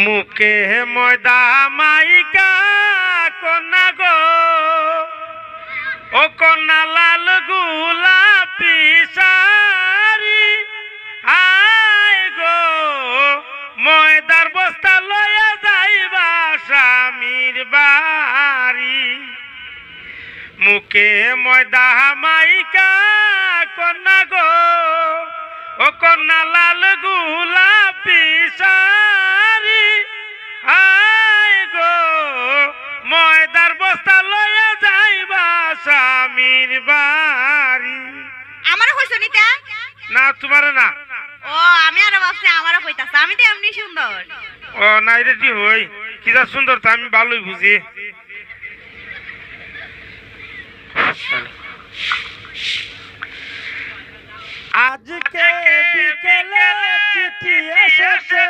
মুখে ময়দা মাইকা কন্যা গো, ও কন্যা লাল গোলাপি শাড়ি, আয় গো ময়দার বস্তা লয়া যাইবা স্বামীর বাড়ি। মুখে ময়দা মাইকা কন্যা গো, ও কন্যা লাল গোলাপি শাড়ি, আয় গো ময়দার বস্তা লয়া যাইবা স্বামীর বাড়ি। আমারও কইছো নিতা? না তোমার না। ও আমি আরো ভাবছি আমারও কইতাছ, আমি তো এমনি সুন্দর। ও না এটা কি হই, কি যা সুন্দর তা আমি ভালোই বুঝি। আজকে বিকেলে চিঠি এসেছে